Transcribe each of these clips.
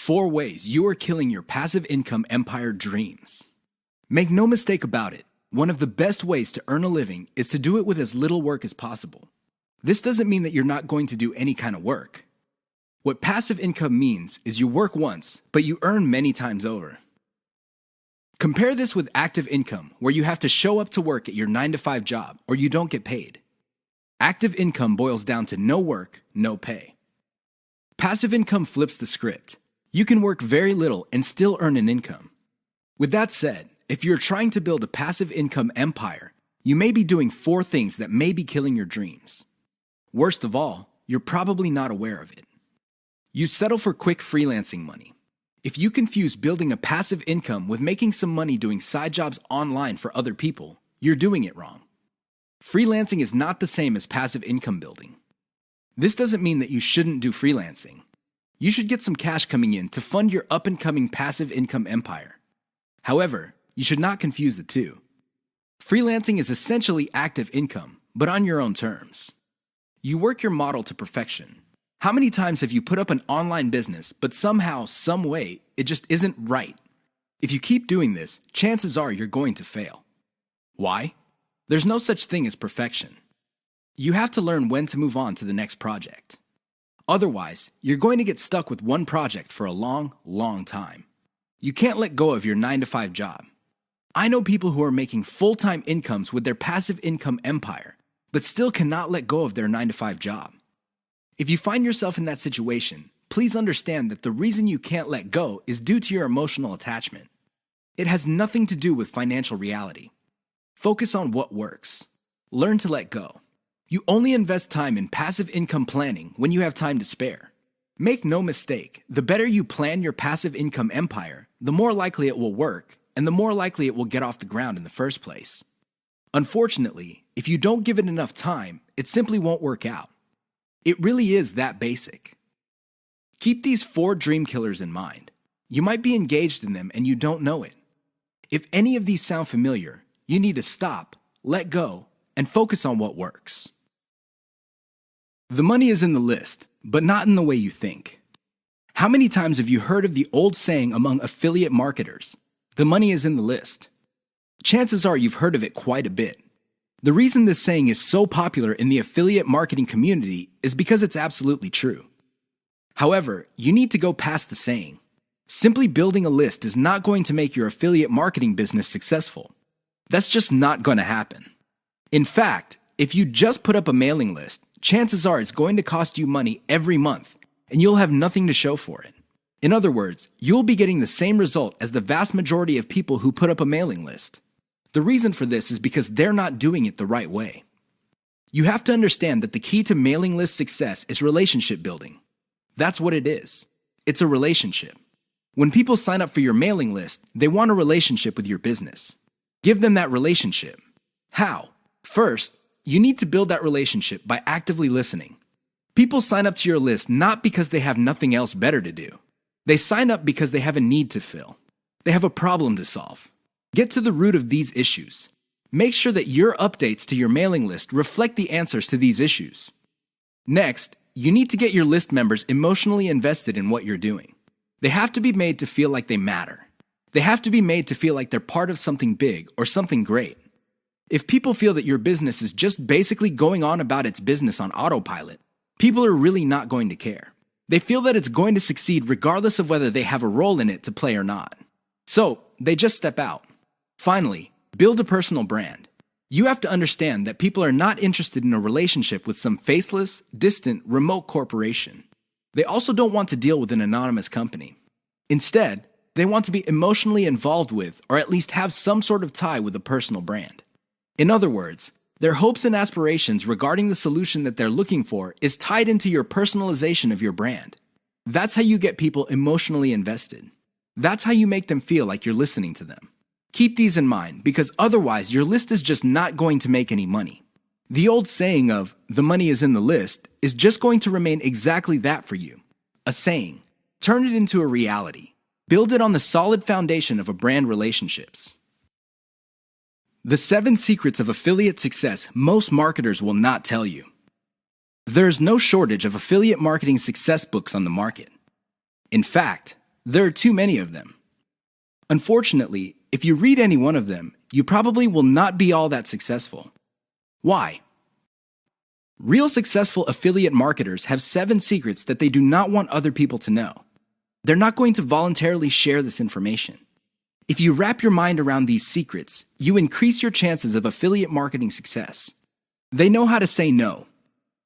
4 ways you are killing your passive income empire dreams. Make no mistake about it, one of the best ways to earn a living is to do it with as little work as possible. This doesn't mean that you're not going to do any kind of work. What passive income means is you work once, but you earn many times over. Compare this with active income, where you have to show up to work at your 9-to-5 job or you don't get paid. Active income boils down to no work, no pay. Passive income flips the script. You can work very little and still earn an income. With that said, if you're trying to build a passive income empire, you may be doing 4 things that may be killing your dreams. Worst of all, you're probably not aware of it. You settle for quick freelancing money. If you confuse building a passive income with making some money doing side jobs online for other people, you're doing it wrong. Freelancing is not the same as passive income building. This doesn't mean that you shouldn't do freelancing. You should get some cash coming in to fund your up-and-coming passive income empire. However, you should not confuse the two. Freelancing is essentially active income, but on your own terms. You work your model to perfection. How many times have you put up an online business, but somehow, some way, it just isn't right? If you keep doing this, chances are you're going to fail. Why? There's no such thing as perfection. You have to learn when to move on to the next project. Otherwise, you're going to get stuck with one project for a long, long time. You can't let go of your 9-to-5 job. I know people who are making full-time incomes with their passive income empire, but still cannot let go of their 9-to-5 job. If you find yourself in that situation, please understand that the reason you can't let go is due to your emotional attachment. It has nothing to do with financial reality. Focus on what works. Learn to let go. You only invest time in passive income planning when you have time to spare. Make no mistake, the better you plan your passive income empire, the more likely it will work, and the more likely it will get off the ground in the first place. Unfortunately, if you don't give it enough time, it simply won't work out. It really is that basic. Keep these 4 dream killers in mind. You might be engaged in them and you don't know it. If any of these sound familiar, you need to stop, let go, and focus on what works. The money is in the list, but not in the way you think. How many times have you heard of the old saying among affiliate marketers, "The money is in the list"? Chances are you've heard of it quite a bit. The reason this saying is so popular in the affiliate marketing community is because it's absolutely true. However, you need to go past the saying. Simply building a list is not going to make your affiliate marketing business successful. That's just not going to happen. In fact, if you just put up a mailing list, chances are it's going to cost you money every month, and you'll have nothing to show for it. In other words, you'll be getting the same result as the vast majority of people who put up a mailing list. The reason for this is because they're not doing it the right way. You have to understand that the key to mailing list success is relationship building. That's what it is. It's a relationship. When people sign up for your mailing list, they want a relationship with your business. Give them that relationship. How? First, you need to build that relationship by actively listening. People sign up to your list not because they have nothing else better to do. They sign up because they have a need to fill. They have a problem to solve. Get to the root of these issues. Make sure that your updates to your mailing list reflect the answers to these issues. Next, you need to get your list members emotionally invested in what you're doing. They have to be made to feel like they matter. They have to be made to feel like they're part of something big or something great. If people feel that your business is just basically going on about its business on autopilot, people are really not going to care. They feel that it's going to succeed regardless of whether they have a role in it to play or not. So, they just step out. Finally, build a personal brand. You have to understand that people are not interested in a relationship with some faceless, distant, remote corporation. They also don't want to deal with an anonymous company. Instead, they want to be emotionally involved with, or at least have some sort of tie with a personal brand. In other words, their hopes and aspirations regarding the solution that they're looking for is tied into your personalization of your brand. That's how you get people emotionally invested. That's how you make them feel like you're listening to them. Keep these in mind, because otherwise your list is just not going to make any money. The old saying of, "the money is in the list," is just going to remain exactly that for you. A saying. Turn it into a reality. Build it on the solid foundation of a brand relationships. The 7 secrets of affiliate success most marketers will not tell you. There is no shortage of affiliate marketing success books on the market. In fact, There are too many of them. Unfortunately, if you read any one of them, you probably will not be all that successful. Why? Real successful affiliate marketers have 7 secrets that they do not want other people to know. They're not going to voluntarily share this information. If you wrap your mind around these secrets, you increase your chances of affiliate marketing success. They know how to say no.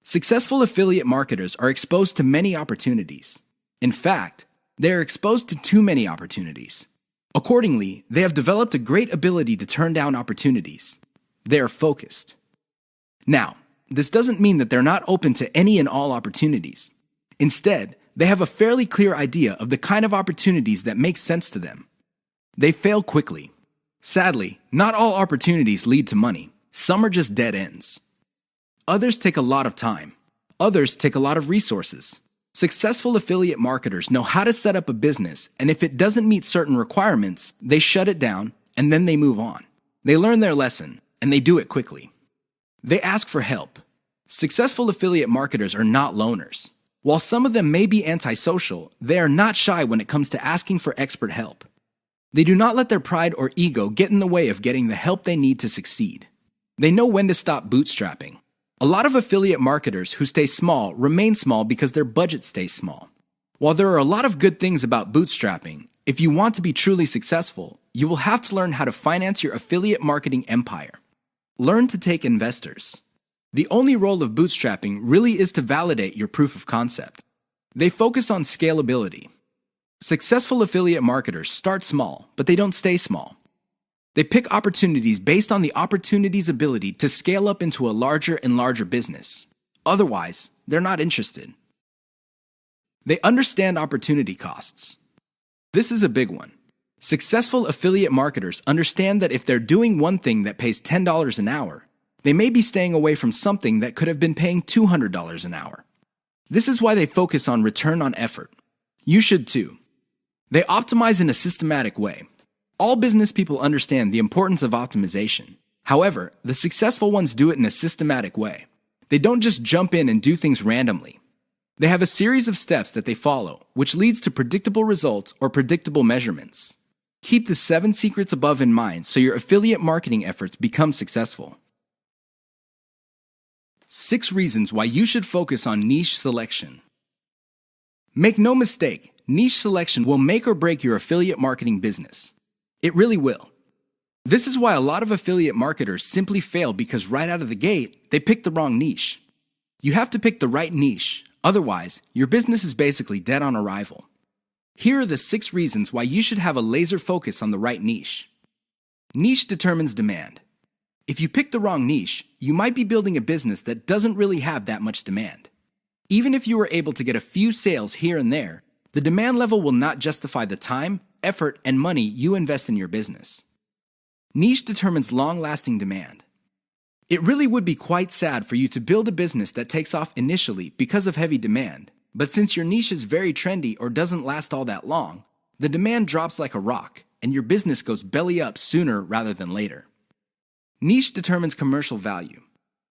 Successful affiliate marketers are exposed to many opportunities. In fact, they are exposed to too many opportunities. Accordingly, they have developed a great ability to turn down opportunities. They are focused. Now, this doesn't mean that they're not open to any and all opportunities. Instead, they have a fairly clear idea of the kind of opportunities that make sense to them. They fail quickly. Sadly, not all opportunities lead to money. Some are just dead ends. Others take a lot of time. Others take a lot of resources. Successful affiliate marketers know how to set up a business, and if it doesn't meet certain requirements, they shut it down, and then they move on. They learn their lesson, and they do it quickly. They ask for help. Successful affiliate marketers are not loners. While some of them may be antisocial, they are not shy when it comes to asking for expert help. They do not let their pride or ego get in the way of getting the help they need to succeed. They know when to stop bootstrapping. A lot of affiliate marketers who stay small remain small because their budget stays small. While there are a lot of good things about bootstrapping, if you want to be truly successful, you will have to learn how to finance your affiliate marketing empire. Learn to take investors. The only role of bootstrapping really is to validate your proof of concept. They focus on scalability. Successful affiliate marketers start small, but they don't stay small. They pick opportunities based on the opportunity's ability to scale up into a larger and larger business. Otherwise, they're not interested. They understand opportunity costs. This is a big one. Successful affiliate marketers understand that if they're doing one thing that pays $10 an hour, they may be staying away from something that could have been paying $200 an hour. This is why they focus on return on effort. You should too. They optimize in a systematic way. All business people understand the importance of optimization. However, the successful ones do it in a systematic way. They don't just jump in and do things randomly. They have a series of steps that they follow, which leads to predictable results or predictable measurements. Keep the 7 secrets above in mind so your affiliate marketing efforts become successful. 6 reasons why you should focus on niche selection. Make no mistake, niche selection will make or break your affiliate marketing business. It really will. This is why a lot of affiliate marketers simply fail because right out of the gate, they pick the wrong niche. You have to pick the right niche, otherwise, your business is basically dead on arrival. Here are the 6 reasons why you should have a laser focus on the right niche. Niche determines demand. If you pick the wrong niche, you might be building a business that doesn't really have that much demand. Even if you were able to get a few sales here and there, the demand level will not justify the time, effort, and money you invest in your business. Niche determines long-lasting demand. It really would be quite sad for you to build a business that takes off initially because of heavy demand, but since your niche is very trendy or doesn't last all that long, the demand drops like a rock, and your business goes belly up sooner rather than later. Niche determines commercial value.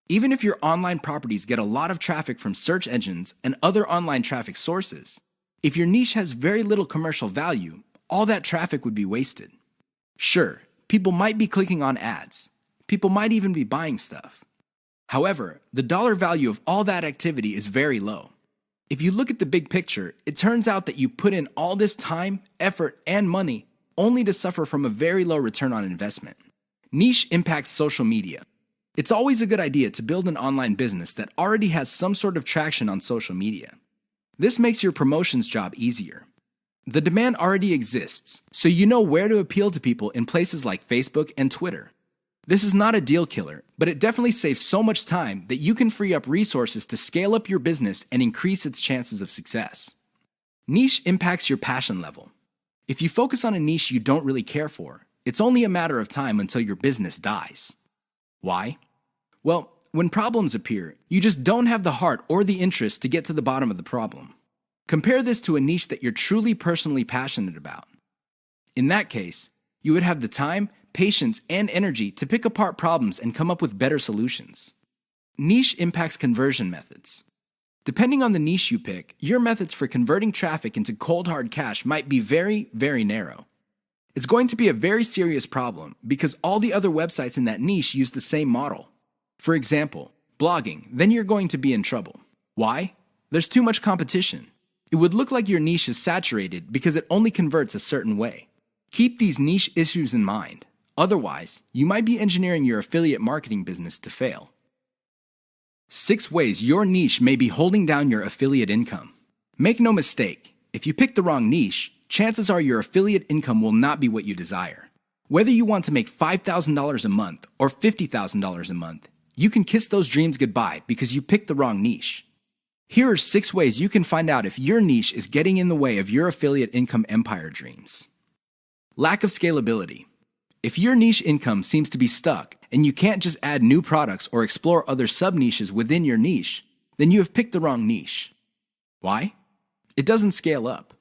Even if your online properties get a lot of traffic from search engines and other online traffic sources, if your niche has very little commercial value, all that traffic would be wasted. Sure, people might be clicking on ads. People might even be buying stuff. However, the dollar value of all that activity is very low. If you look at the big picture, it turns out that you put in all this time, effort, and money only to suffer from a very low return on investment. Niche impacts social media. It's always a good idea to build an online business that already has some sort of traction on social media. This makes your promotions job easier. The demand already exists, so you know where to appeal to people in places like Facebook and Twitter. This is not a deal killer, but it definitely saves so much time that you can free up resources to scale up your business and increase its chances of success. Niche impacts your passion level. If you focus on a niche you don't really care for, it's only a matter of time until your business dies. Why? Well, when problems appear, you just don't have the heart or the interest to get to the bottom of the problem. Compare this to a niche that you're truly personally passionate about. In that case, you would have the time, patience, and energy to pick apart problems and come up with better solutions. Niche impacts conversion methods. Depending on the niche you pick, your methods for converting traffic into cold hard cash might be very, very narrow. It's going to be a very serious problem because all the other websites in that niche use the same model. For example, blogging, then you're going to be in trouble. Why? There's too much competition. It would look like your niche is saturated because it only converts a certain way. Keep these niche issues in mind. Otherwise, you might be engineering your affiliate marketing business to fail. 6 ways your niche may be holding down your affiliate income. Make no mistake, if you pick the wrong niche, chances are your affiliate income will not be what you desire. Whether you want to make $5,000 a month or $50,000 a month, you can kiss those dreams goodbye because you picked the wrong niche. Here are 6 ways you can find out if your niche is getting in the way of your affiliate income empire dreams. Lack of scalability. If your niche income seems to be stuck and you can't just add new products or explore other sub-niches within your niche, then you have picked the wrong niche. Why? It doesn't scale up.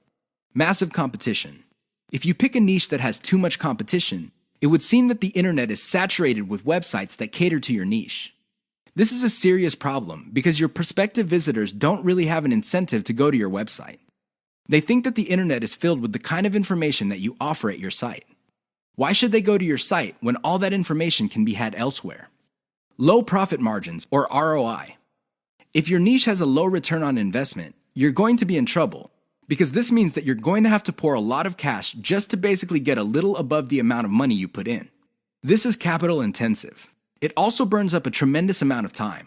Massive competition. If you pick a niche that has too much competition, it would seem that the internet is saturated with websites that cater to your niche. This is a serious problem because your prospective visitors don't really have an incentive to go to your website. They think that the internet is filled with the kind of information that you offer at your site. Why should they go to your site when all that information can be had elsewhere? Low profit margins, or ROI. If your niche has a low return on investment, you're going to be in trouble because this means that you're going to have to pour a lot of cash just to basically get a little above the amount of money you put in. This is capital intensive. It also burns up a tremendous amount of time.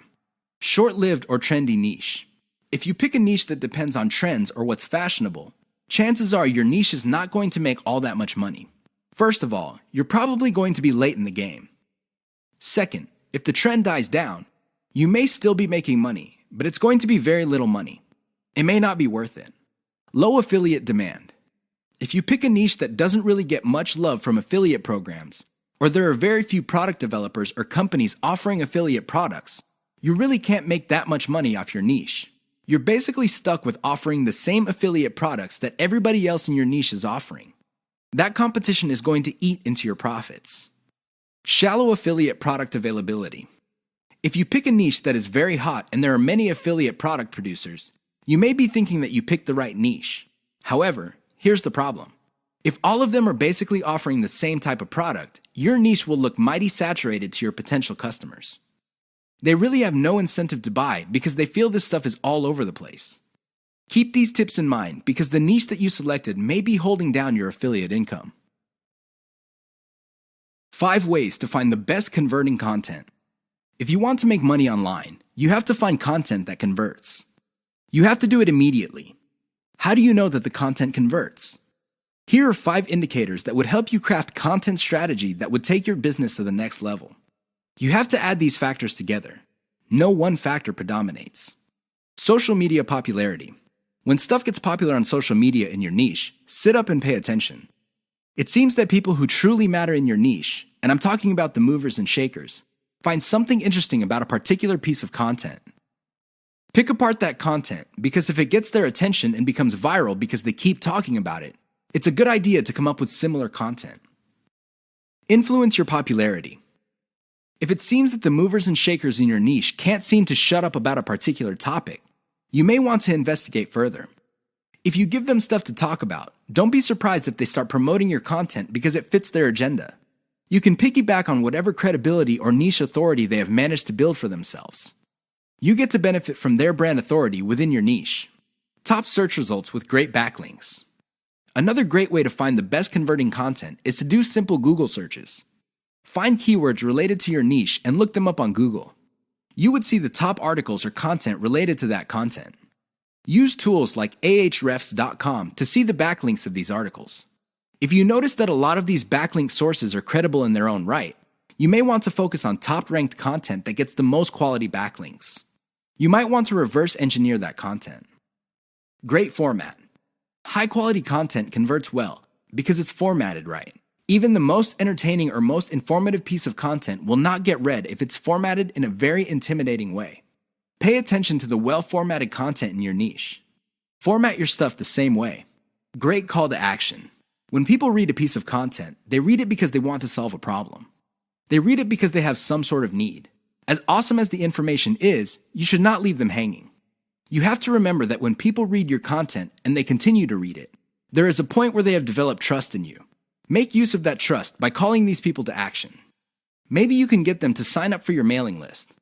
Short-lived or trendy niche. If you pick a niche that depends on trends or what's fashionable, chances are your niche is not going to make all that much money. First of all, you're probably going to be late in the game. Second, if the trend dies down, you may still be making money, but it's going to be very little money. It may not be worth it. Low affiliate demand. If you pick a niche that doesn't really get much love from affiliate programs, or there are very few product developers or companies offering affiliate products, you really can't make that much money off your niche. You're basically stuck with offering the same affiliate products that everybody else in your niche is offering. That competition is going to eat into your profits. Shallow affiliate product availability. If you pick a niche that is very hot and there are many affiliate product producers, you may be thinking that you picked the right niche. However, here's the problem. If all of them are basically offering the same type of product, your niche will look mighty saturated to your potential customers. They really have no incentive to buy because they feel this stuff is all over the place. Keep these tips in mind because the niche that you selected may be holding down your affiliate income. 5 ways to find the best converting content. If you want to make money online, you have to find content that converts. You have to do it immediately. How do you know that the content converts? Here are 5 indicators that would help you craft content strategy that would take your business to the next level. You have to add these factors together. No one factor predominates. Social media popularity. When stuff gets popular on social media in your niche, sit up and pay attention. It seems that people who truly matter in your niche, and I'm talking about the movers and shakers, find something interesting about a particular piece of content. Pick apart that content because if it gets their attention and becomes viral because they keep talking about it, it's a good idea to come up with similar content. Influence your popularity. If it seems that the movers and shakers in your niche can't seem to shut up about a particular topic, you may want to investigate further. If you give them stuff to talk about, don't be surprised if they start promoting your content because it fits their agenda. You can piggyback on whatever credibility or niche authority they have managed to build for themselves. You get to benefit from their brand authority within your niche. Top search results with great backlinks. Another great way to find the best converting content is to do simple Google searches. Find keywords related to your niche and look them up on Google. You would see the top articles or content related to that content. Use tools like ahrefs.com to see the backlinks of these articles. If you notice that a lot of these backlink sources are credible in their own right, you may want to focus on top-ranked content that gets the most quality backlinks. You might want to reverse engineer that content. Great format. High-quality content converts well because it's formatted right. Even the most entertaining or most informative piece of content will not get read if it's formatted in a very intimidating way. Pay attention to the well-formatted content in your niche. Format your stuff the same way. Great call to action. When people read a piece of content, they read it because they want to solve a problem. They read it because they have some sort of need. As awesome as the information is, you should not leave them hanging. You have to remember that when people read your content and they continue to read it, there is a point where they have developed trust in you. Make use of that trust by calling these people to action. Maybe you can get them to sign up for your mailing list.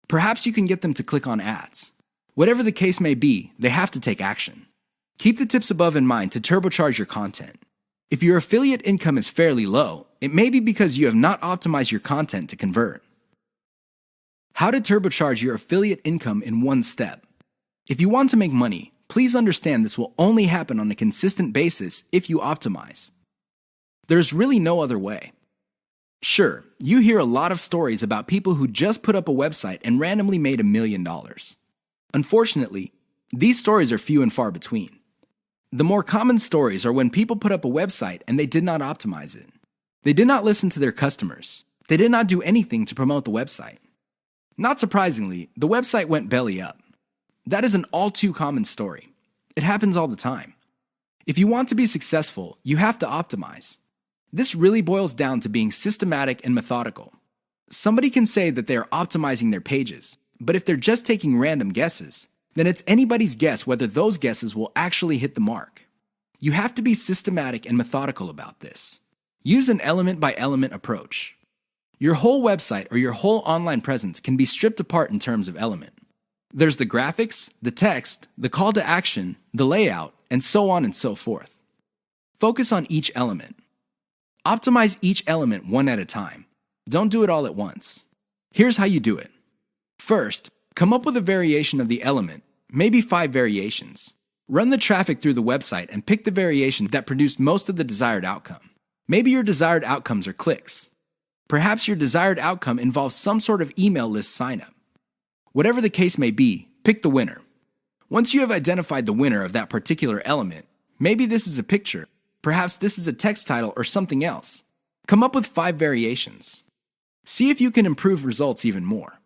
Perhaps you can get them to click on ads. Whatever the case may be, they have to take action. Keep the tips above in mind to turbocharge your content. If your affiliate income is fairly low, it may be because you have not optimized your content to convert. How to turbocharge your affiliate income in one step. If you want to make money, please understand this will only happen on a consistent basis if you optimize. There's really no other way. Sure, you hear a lot of stories about people who just put up a website and randomly made $1 million. Unfortunately, these stories are few and far between. The more common stories are when people put up a website and they did not optimize it. They did not listen to their customers. They did not do anything to promote the website. Not surprisingly, the website went belly up. That is an all too common story. It happens all the time. If you want to be successful, you have to optimize. This really boils down to being systematic and methodical. Somebody can say that they are optimizing their pages, but if they're just taking random guesses, then it's anybody's guess whether those guesses will actually hit the mark. You have to be systematic and methodical about this. Use an element-by-element approach. Your whole website or your whole online presence can be stripped apart in terms of element. There's the graphics, the text, the call to action, the layout, and so on and so forth. Focus on each element. Optimize each element one at a time. Don't do it all at once. Here's how you do it. First, come up with a variation of the element, maybe 5 variations. Run the traffic through the website and pick the variation that produced most of the desired outcome. Maybe your desired outcomes are clicks. Perhaps your desired outcome involves some sort of email list signup. Whatever the case may be, pick the winner. Once you have identified the winner of that particular element, maybe this is a picture, perhaps this is a text title or something else. Come up with 5 variations. See if you can improve results even more.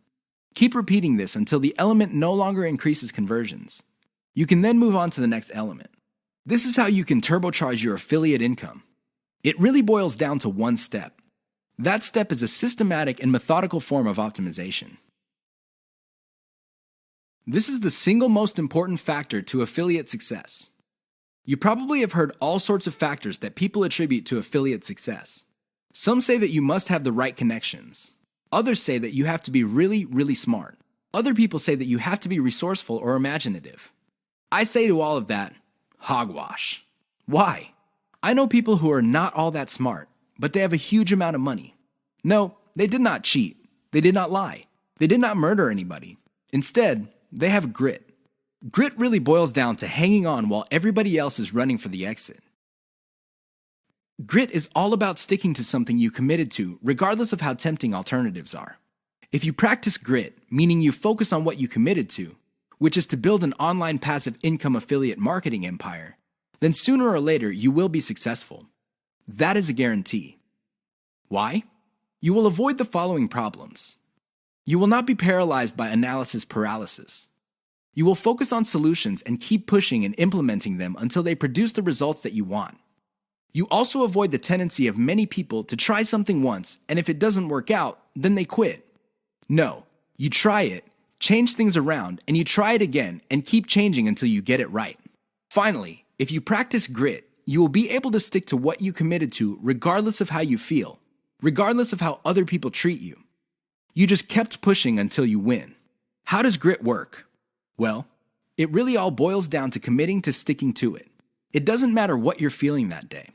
Keep repeating this until the element no longer increases conversions. You can then move on to the next element. This is how you can turbocharge your affiliate income. It really boils down to one step. That step is a systematic and methodical form of optimization. This is the single most important factor to affiliate success. You probably have heard all sorts of factors that people attribute to affiliate success. Some say that you must have the right connections. Others say that you have to be really, really smart. Other people say that you have to be resourceful or imaginative. I say to all of that, hogwash. Why? I know people who are not all that smart, but they have a huge amount of money. No, they did not cheat. They did not lie. They did not murder anybody. Instead, they have grit. Grit really boils down to hanging on while everybody else is running for the exit. Grit is all about sticking to something you committed to, regardless of how tempting alternatives are. If you practice grit, meaning you focus on what you committed to, which is to build an online passive income affiliate marketing empire, then sooner or later you will be successful. That is a guarantee. Why? You will avoid the following problems. You will not be paralyzed by analysis paralysis. You will focus on solutions and keep pushing and implementing them until they produce the results that you want. You also avoid the tendency of many people to try something once, and if it doesn't work out, then they quit. No, you try it, change things around, and you try it again and keep changing until you get it right. Finally, if you practice grit, you will be able to stick to what you committed to regardless of how you feel, regardless of how other people treat you. You just kept pushing until you win. How does grit work? Well, it really all boils down to committing to sticking to it. It doesn't matter what you're feeling that day.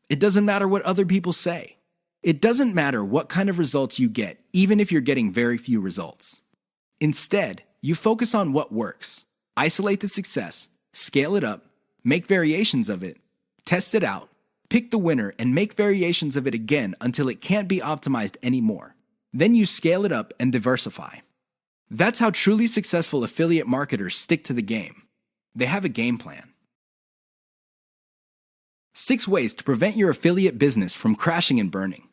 It doesn't matter what other people say. It doesn't matter what kind of results you get, even if you're getting very few results. Instead, you focus on what works. Isolate the success, scale it up, make variations of it, test it out, pick the winner, and make variations of it again until it can't be optimized anymore. Then you scale it up and diversify. That's how truly successful affiliate marketers stick to the game. They have a game plan. 6 ways to prevent your affiliate business from crashing and burning.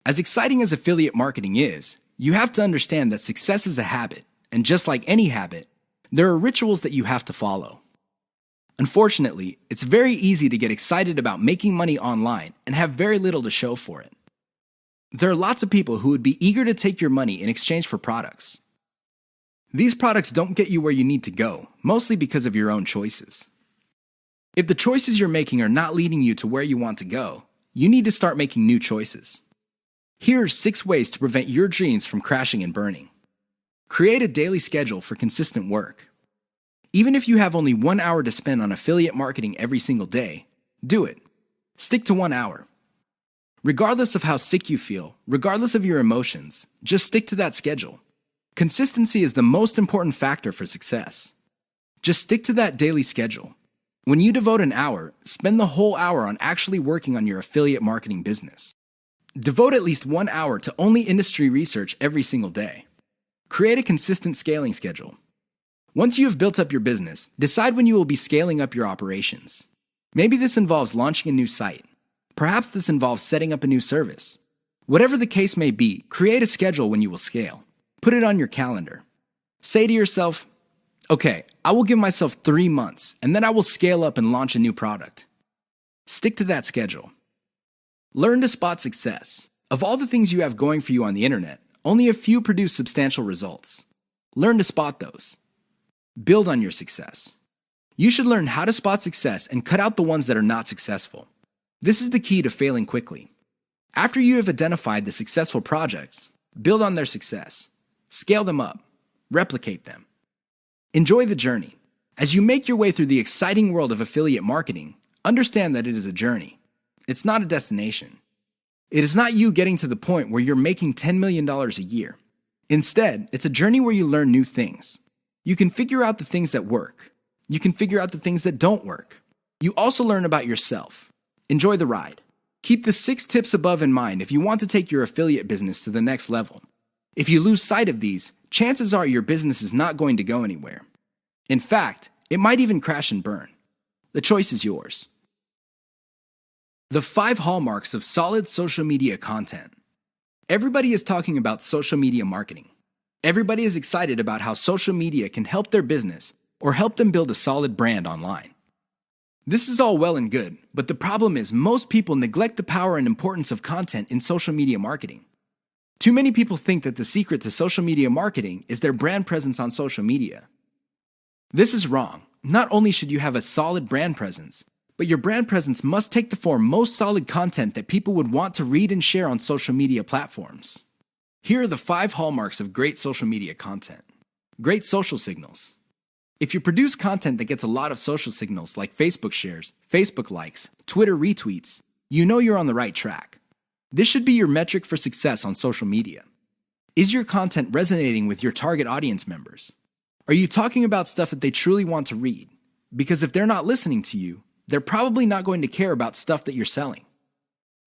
As exciting as affiliate marketing is, you have to understand that success is a habit, and just like any habit, there are rituals that you have to follow. Unfortunately, it's very easy to get excited about making money online and have very little to show for it. There are lots of people who would be eager to take your money in exchange for products. These products don't get you where you need to go, mostly because of your own choices. If the choices you're making are not leading you to where you want to go, you need to start making new choices. Here are 6 ways to prevent your dreams from crashing and burning. Create a daily schedule for consistent work. Even if you have only 1 hour to spend on affiliate marketing every single day, do it. Stick to 1 hour. Regardless of how sick you feel, regardless of your emotions, just stick to that schedule. Consistency is the most important factor for success. Just stick to that daily schedule. When you devote an hour, spend the whole hour on actually working on your affiliate marketing business. Devote at least 1 hour to only industry research every single day. Create a consistent scaling schedule. Once you have built up your business, decide when you will be scaling up your operations. Maybe this involves launching a new site. Perhaps this involves setting up a new service. Whatever the case may be, create a schedule when you will scale. Put it on your calendar. Say to yourself, okay, I will give myself 3 months, and then I will scale up and launch a new product. Stick to that schedule. Learn to spot success. Of all the things you have going for you on the internet, only a few produce substantial results. Learn to spot those. Build on your success. You should learn how to spot success and cut out the ones that are not successful. This is the key to failing quickly. After you have identified the successful projects, build on their success. Scale them up. Replicate them. Enjoy the journey. As you make your way through the exciting world of affiliate marketing, understand that it is a journey. It's not a destination. It is not you getting to the point where you're making $10 million a year. Instead, it's a journey where you learn new things. You can figure out the things that work. You can figure out the things that don't work. You also learn about yourself. Enjoy the ride. Keep the 6 tips above in mind if you want to take your affiliate business to the next level. If you lose sight of these, chances are your business is not going to go anywhere. In fact, it might even crash and burn. The choice is yours. The 5 hallmarks of solid social media content. Everybody is talking about social media marketing. Everybody is excited about how social media can help their business or help them build a solid brand online. This is all well and good, but the problem is most people neglect the power and importance of content in social media marketing. Too many people think that the secret to social media marketing is their brand presence on social media. This is wrong. Not only should you have a solid brand presence, but your brand presence must take the form most solid content that people would want to read and share on social media platforms. Here are the 5 hallmarks of great social media content. Great social signals. If you produce content that gets a lot of social signals like Facebook shares, Facebook likes, Twitter retweets, you know you're on the right track. This should be your metric for success on social media. Is your content resonating with your target audience members? Are you talking about stuff that they truly want to read? Because if they're not listening to you, they're probably not going to care about stuff that you're selling.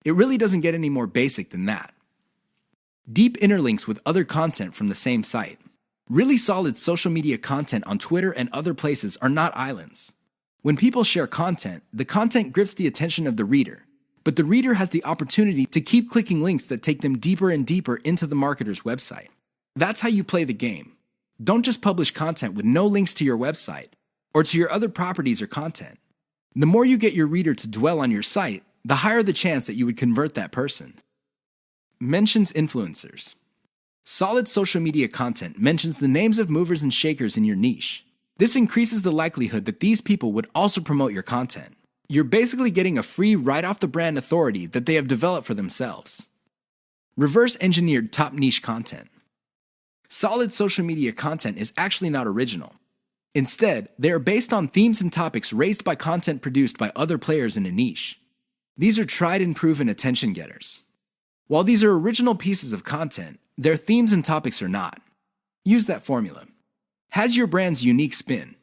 It really doesn't get any more basic than that. Deep interlinks with other content from the same site. Really solid social media content on Twitter and other places are not islands. When people share content, the content grips the attention of the reader, but the reader has the opportunity to keep clicking links that take them deeper and deeper into the marketer's website. That's how you play the game. Don't just publish content with no links to your website or to your other properties or content. The more you get your reader to dwell on your site, the higher the chance that you would convert that person. Mentions influencers. Solid social media content mentions the names of movers and shakers in your niche. This increases the likelihood that these people would also promote your content. You're basically getting a free right-off-the-brand authority that they have developed for themselves. Reverse-engineered top niche content. Solid social media content is actually not original. Instead, they are based on themes and topics raised by content produced by other players in a niche. These are tried and proven attention getters. While these are original pieces of content, their themes and topics are not. Use that formula. Has your brand's unique spin.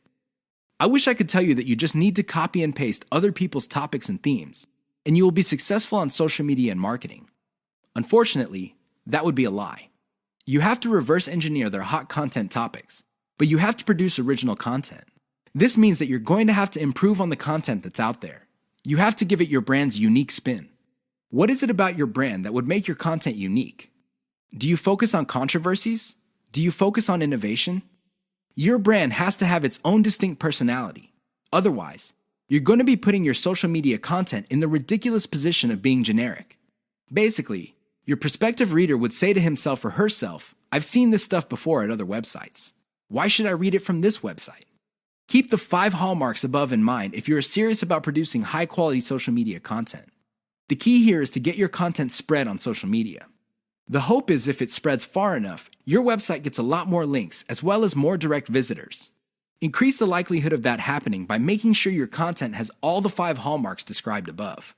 I wish I could tell you that you just need to copy and paste other people's topics and themes, and you will be successful on social media and marketing. Unfortunately, that would be a lie. You have to reverse engineer their hot content topics, but you have to produce original content. This means that you're going to have to improve on the content that's out there. You have to give it your brand's unique spin. What is it about your brand that would make your content unique? Do you focus on controversies? Do you focus on innovation? Your brand has to have its own distinct personality. Otherwise, you're going to be putting your social media content in the ridiculous position of being generic. Basically, your prospective reader would say to himself or herself, I've seen this stuff before at other websites. Why should I read it from this website? Keep the 5 hallmarks above in mind if you're serious about producing high-quality social media content. The key here is to get your content spread on social media. The hope is if it spreads far enough, your website gets a lot more links as well as more direct visitors. Increase the likelihood of that happening by making sure your content has all the 5 hallmarks described above.